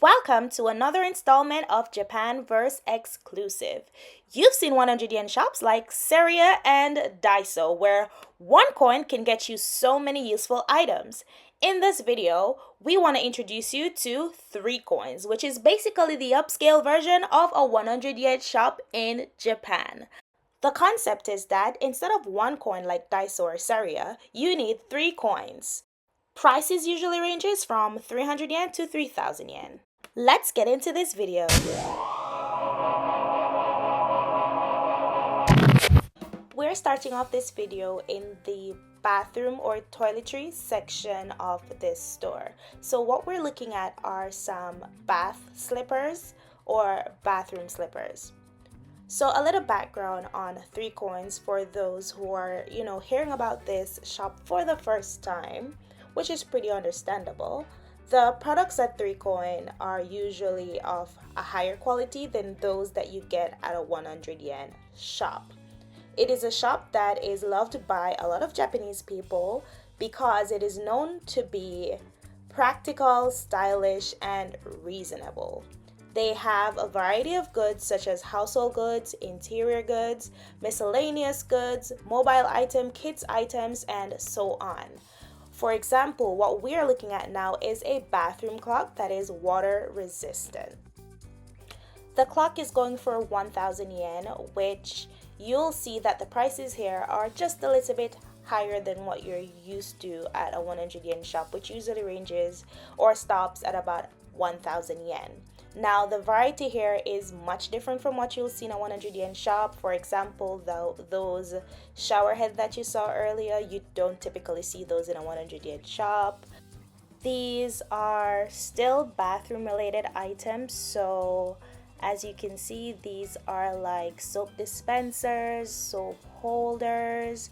Welcome to another installment of Japanverse exclusive. You've seen 100 yen shops like Seria and Daiso, where one coin can get you so many useful items. In this video, we want to introduce you to 3COINS, which is basically the upscale version of a 100 yen shop in Japan. The concept is that instead of one coin like Daiso or Seria, you need 3COINS. Prices usually ranges from 300 yen to 3,000 yen. Let's get into this video. We're starting off this video in the bathroom or toiletry section of this store. So what we're looking at are some bath slippers or bathroom slippers. So a little background on 3COINS for those who are, hearing about this shop for the first time, which is pretty understandable. The products at 3COIN are usually of a higher quality than those that you get at a 100 yen shop. It is a shop that is loved by a lot of Japanese people because it is known to be practical, stylish, and reasonable. They have a variety of goods such as household goods, interior goods, miscellaneous goods, mobile item, kids items, and so on. For example, what we are looking at now is a bathroom clock that is water resistant. The clock is going for 1,000 yen, which you'll see that the prices here are just a little bit higher than what you're used to at a 100 yen shop, which usually ranges or stops at about 1,000 yen. Now, the variety here is much different from what you'll see in a 100 yen shop. For example, those shower heads that you saw earlier, you don't typically see those in a 100 yen shop. These are still bathroom related items, so as you can see, these are like soap dispensers, soap holders.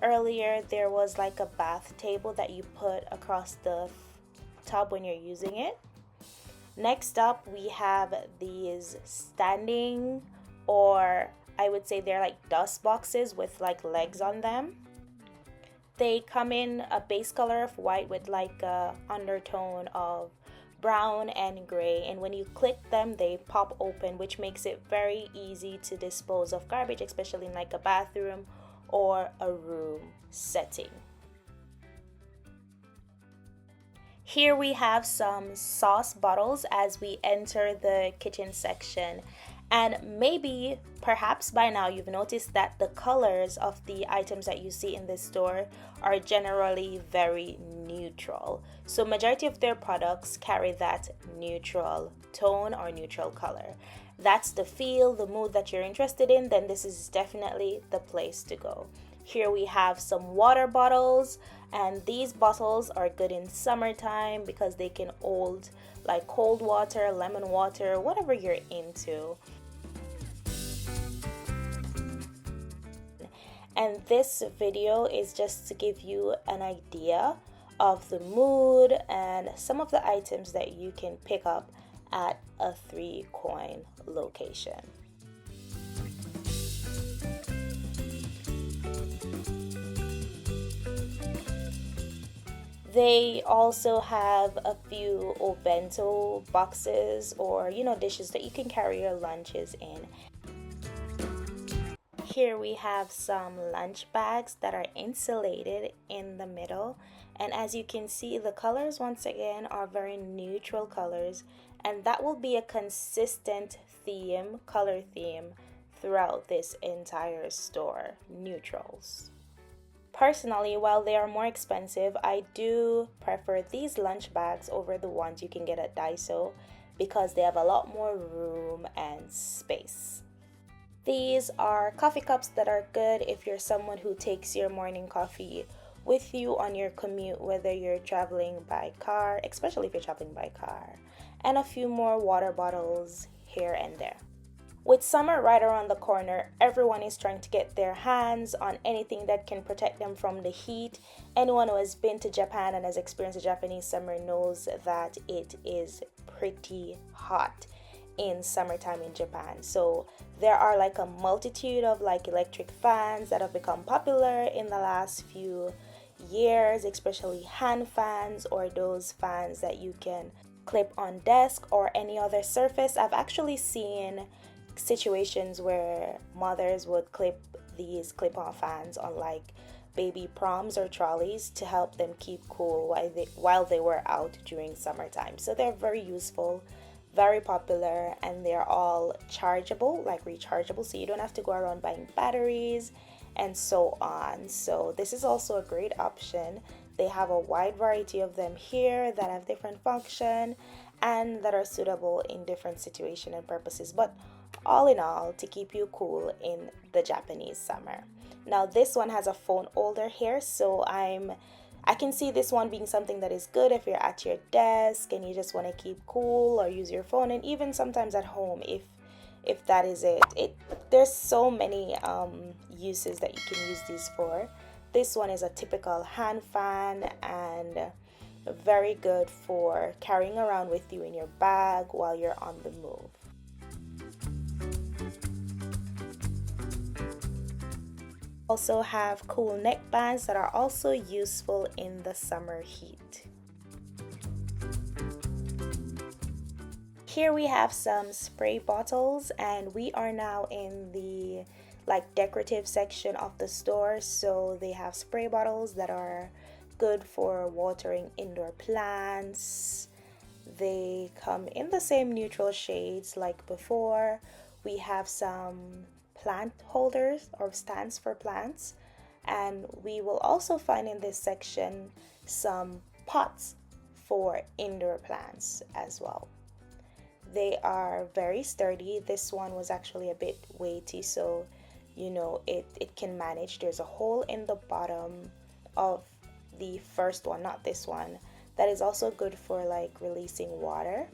Earlier, there was like a bath table that you put across the tub when you're using it. Next up, we have these standing, or I would say they're like dust boxes with like legs on them. They come in a base color of white with like a undertone of brown and gray, and when you click them, they pop open, which makes it very easy to dispose of garbage, especially in like a bathroom or a room setting. Here we have some sauce bottles as we enter the kitchen section. And maybe, perhaps by now, you've noticed that the colors of the items that you see in this store are generally very neutral. So majority of their products carry that neutral tone or neutral color. That's the feel, the mood that you're interested in, then this is definitely the place to go. Here we have some water bottles, and these bottles are good in summertime because they can hold like cold water, lemon water, whatever you're into. And this video is just to give you an idea of the mood and some of the items that you can pick up at a 3COIN location. They also have a few obento boxes or dishes that you can carry your lunches in. Here we have some lunch bags that are insulated in the middle, and as you can see, the colors once again are very neutral colors, and that will be a consistent color theme throughout this entire store, neutrals. Personally, while they are more expensive, I do prefer these lunch bags over the ones you can get at Daiso because they have a lot more room and space. These are coffee cups that are good if you're someone who takes your morning coffee with you on your commute, whether you're traveling by car, especially if you're traveling by car, and a few more water bottles here and there. With summer right around the corner, everyone is trying to get their hands on anything that can protect them from the heat. Anyone who has been to Japan and has experienced a Japanese summer knows that it is pretty hot in summertime in Japan. So there are like a multitude of like electric fans that have become popular in the last few years, especially hand fans or those fans that you can clip on desk or any other surface. I've actually seen situations where mothers would clip these clip-on fans on like baby proms or trolleys to help them keep cool while they were out during summertime. So they're very useful, very popular, and they're all chargeable, like rechargeable, so you don't have to go around buying batteries and so on. So this is also a great option. They have a wide variety of them here that have different function and that are suitable in different situation and purposes, but all in all, to keep you cool in the Japanese summer. Now this one has a phone holder here, so I can see this one being something that is good if you're at your desk and you just want to keep cool or use your phone, and even sometimes at home if that is it. There's so many uses that you can use these for. This one is a typical hand fan and very good for carrying around with you in your bag while you're on the move. Also have cool neck bands that are also useful in the summer heat. Here we have some spray bottles, and we are now in the like decorative section of the store. So they have spray bottles that are good for watering indoor plants. They come in the same neutral shades like before. We have some plant holders or stands for plants, and we will also find in this section some pots for indoor plants as well. They are very sturdy. This one was actually a bit weighty, so you know it can manage. There's a hole in the bottom of the first one, not this one, that is also good for like releasing water.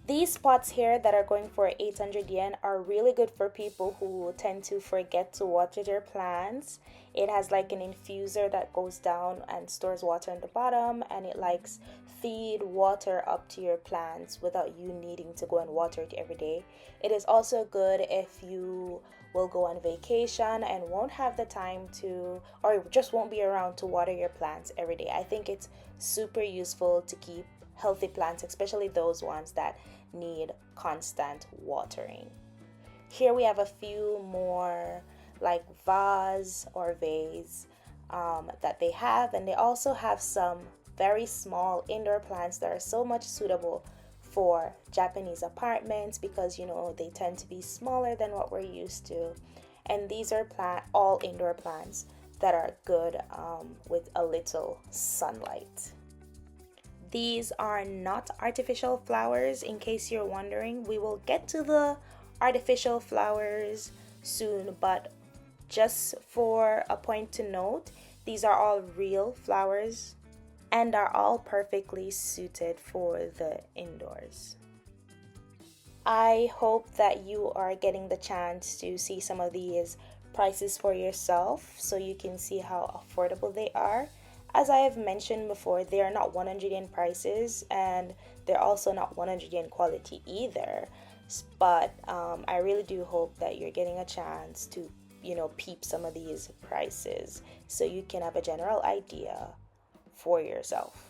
These pots here that are going for 800 yen are really good for people who tend to forget to water their plants. It has like an infuser that goes down and stores water in the bottom, and it likes feed water up to your plants without you needing to go and water it every day. It is also good if you will go on vacation and won't have the time to, or just won't be around to water your plants every day. I think it's super useful to keep healthy plants, especially those ones that need constant watering. Here we have a few more like vase or vase that they have, and they also have some very small indoor plants that are so much suitable for Japanese apartments because you know they tend to be smaller than what we're used to, and these are all indoor plants that are good with a little sunlight. These are not artificial flowers, in case you're wondering. We will get to the artificial flowers soon, but just for a point to note, these are all real flowers and are all perfectly suited for the indoors. I hope that you are getting the chance to see some of these prices for yourself so you can see how affordable they are. As I have mentioned before, they are not 100 yen prices, and they're also not 100 yen quality either. But I really do hope that you're getting a chance to, you know, peep some of these prices so you can have a general idea for yourself.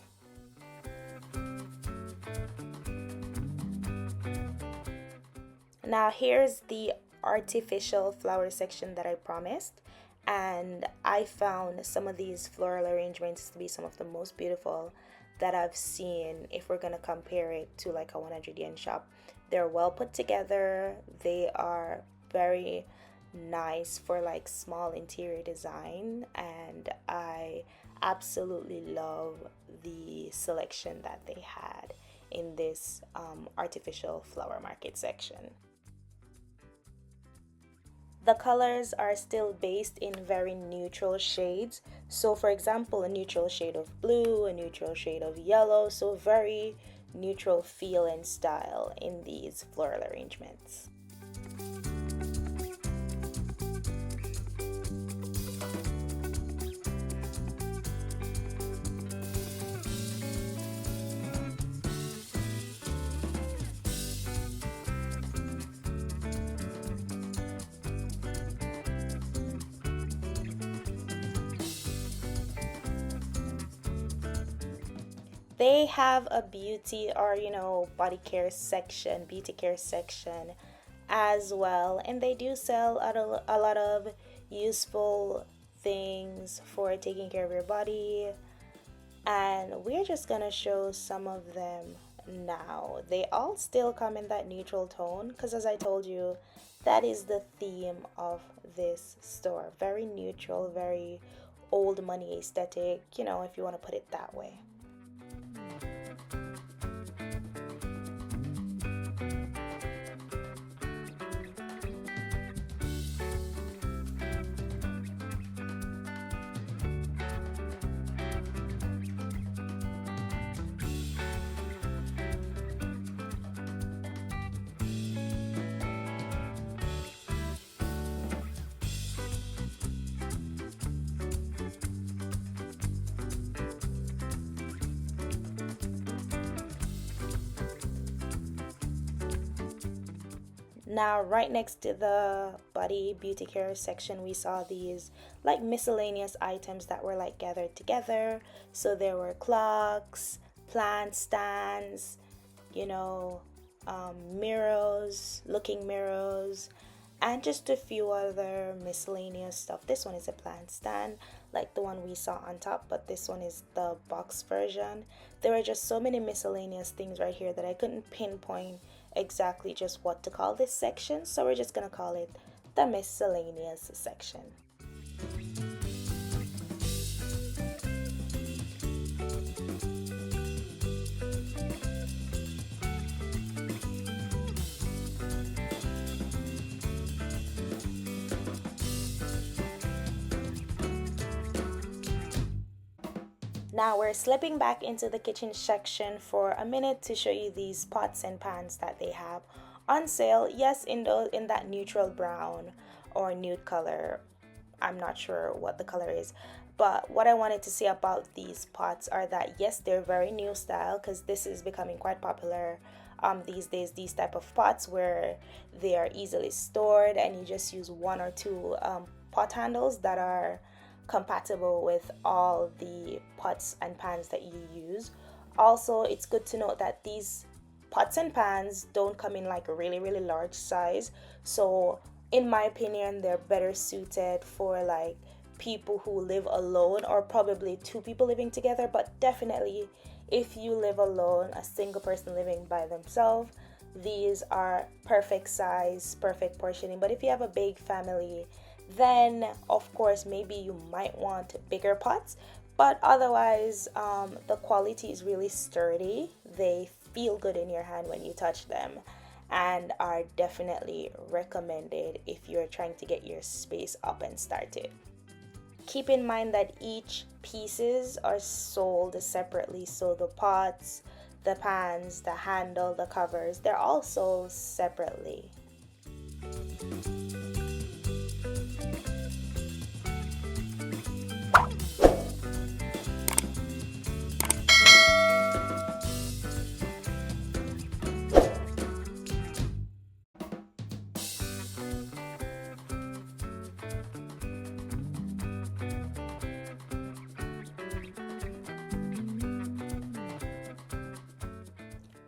Now here's the artificial flower section that I promised, and I found some of these floral arrangements to be some of the most beautiful that I've seen if we're gonna compare it to like a 100 yen shop. They're well put together. They are very nice for like small interior design, and I absolutely love the selection that they had in this artificial flower market section. The colors are still based in very neutral shades. So for example, a neutral shade of blue, a neutral shade of yellow, so very neutral feel and style in these floral arrangements. they have a beauty or body care section, beauty care section as well, and they do sell a lot of useful things for taking care of your body, and we're just gonna show some of them now. They all still come in that neutral tone because, as I told you, that is the theme of this store. Very neutral, very old money aesthetic, if you want to put it that way. Now, right next to the body beauty care section, we saw these like miscellaneous items that were like gathered together. So there were clocks, plant stands, you know, mirrors, looking mirrors, and just a few other miscellaneous stuff. This one is a plant stand, like the one we saw on top, but this one is the box version. There were just so many miscellaneous things right here that I couldn't pinpoint exactly just what to call this section, so we're just gonna call it the miscellaneous section. Now we're slipping back into the kitchen section for a minute to show you these pots and pans that they have on sale. Yes, in that neutral brown or nude color. I'm not sure what the color is, but what I wanted to say about these pots are that yes, they're very new style because this is becoming quite popular these days, these type of pots where they are easily stored and you just use one or two pot handles that are compatible with all the pots and pans that you use. Also, it's good to note that these pots and pans don't come in like a really large size, so in my opinion they're better suited for like people who live alone or probably two people living together. But definitely if you live alone, a single person living by themselves, these are perfect size, perfect portioning. But if you have a big family, then of course maybe you might want bigger pots, but otherwise the quality is really sturdy. They feel good in your hand when you touch them and are definitely recommended if you're trying to get your space up and started. Keep in mind that each pieces are sold separately, so the pots, the pans, the handle, the covers, they're all sold separately.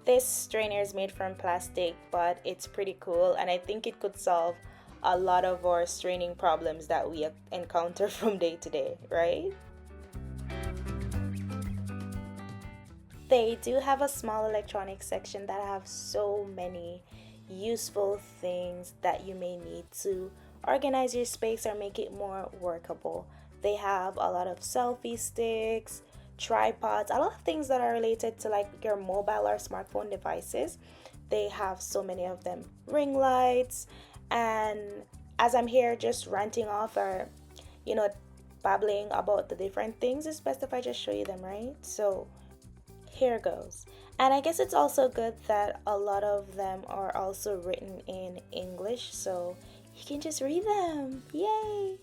This strainer is made from plastic, but it's pretty cool, and I think it could solve a lot of our straining problems that we encounter from day to day, right? They do have a small electronics section that have so many useful things that you may need to organize your space or make it more workable. They have a lot of selfie sticks, tripods, a lot of things that are related to like your mobile or smartphone devices. They have so many of them. Ring lights, and as I'm here just ranting off or babbling about the different things, it's best if I just show you them, right? So here goes. And I guess it's also good that a lot of them are also written in English, so you can just read them. Yay!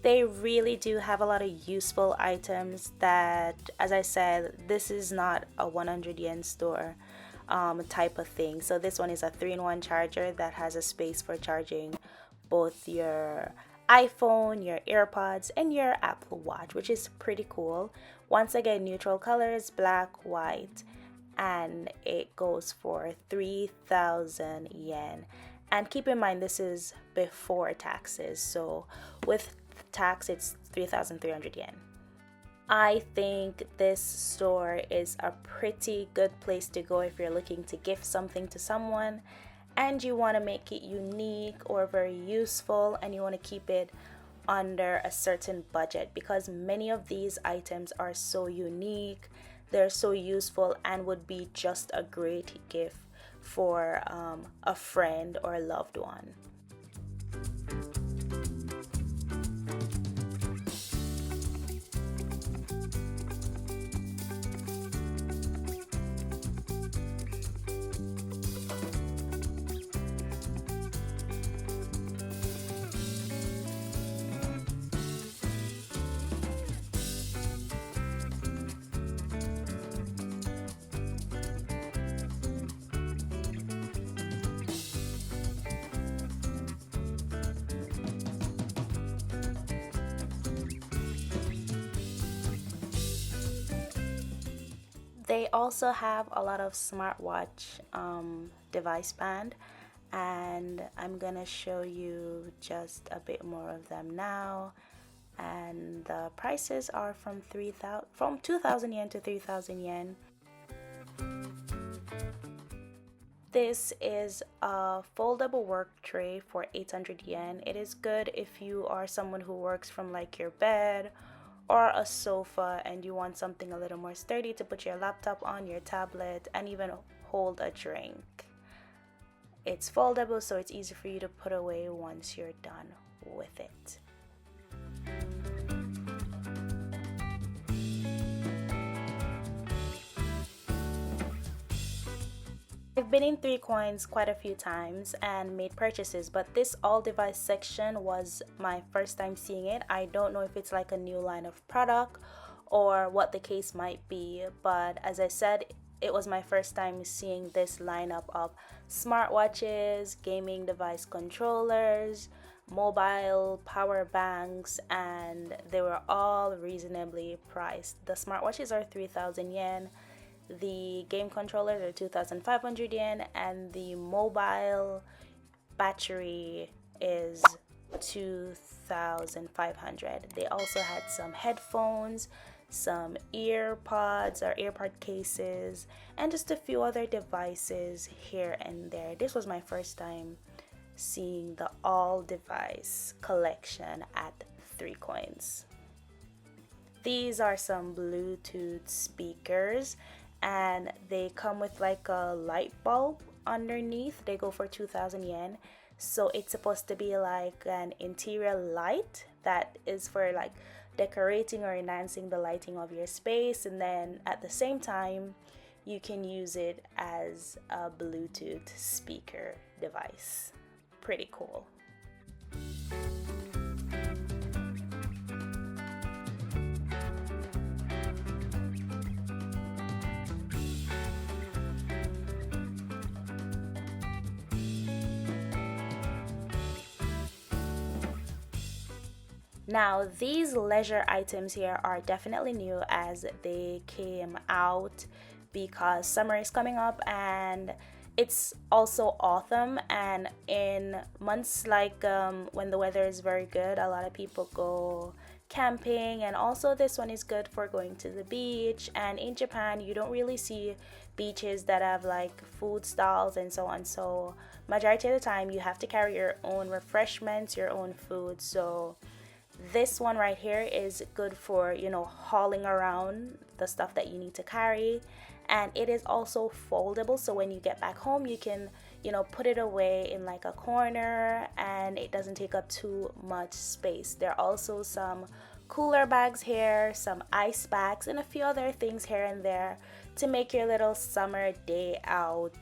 They really do have a lot of useful items that, as I said, this is not a 100 yen store type of thing. So this one is a 3-in-1 charger that has a space for charging both your iPhone, your AirPods, and your Apple Watch, which is pretty cool. Once again, neutral colors, black, white, and it goes for 3,000 yen. And keep in mind, this is before taxes. So with tax, it's 3,300 yen. I think this store is a pretty good place to go if you're looking to gift something to someone and you want to make it unique or very useful and you want to keep it under a certain budget, because many of these items are so unique, they're so useful, and would be just a great gift for a friend or a loved one. They also have a lot of smartwatch device band, and I'm gonna show you just a bit more of them now. And the prices are from 2,000 yen to 3,000 yen. This is a foldable work tray for 800 yen. It is good if you are someone who works from like your bed or a sofa and you want something a little more sturdy to put your laptop on, your tablet, and even hold a drink. It's foldable, so it's easy for you to put away once you're done with it. I've been in 3COINS quite a few times and made purchases, but this all device section was my first time seeing it. I don't know if it's like a new line of product or what the case might be, but as I said, it was my first time seeing this lineup of smartwatches, gaming device controllers, mobile power banks, and they were all reasonably priced. The smartwatches are 3,000 yen. The game controllers are 2,500 yen, and the mobile battery is 2,500. They also had some headphones, some earpods or earpod cases, and just a few other devices here and there. This was my first time seeing the all device collection at 3COINS. These are some Bluetooth speakers, and they come with like a light bulb underneath. They go for 2,000 yen. So it's supposed to be like an interior light that is for like decorating or enhancing the lighting of your space, and then at the same time you can use it as a Bluetooth speaker device. Pretty cool. Now, these leisure items here are definitely new as they came out because summer is coming up and it's also autumn, and in months like when the weather is very good, a lot of people go camping, and also this one is good for going to the beach. And in Japan, you don't really see beaches that have like food stalls and so on, so majority of the time you have to carry your own refreshments, your own food. So this one right here is good for, you know, hauling around the stuff that you need to carry. And it is also foldable, so when you get back home you can, you know, put it away in like a corner and it doesn't take up too much space. There are also some cooler bags here, some ice packs, and a few other things here and there to make your little summer day out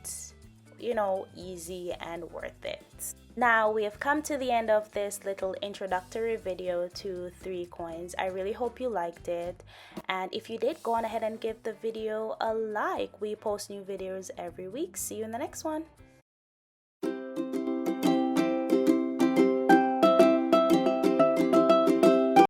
easy and worth it. Now we have come to the end of this little introductory video to 3COINS. I really hope you liked it, and if you did, go on ahead and give the video a like. We post new videos every week. See you in the next one.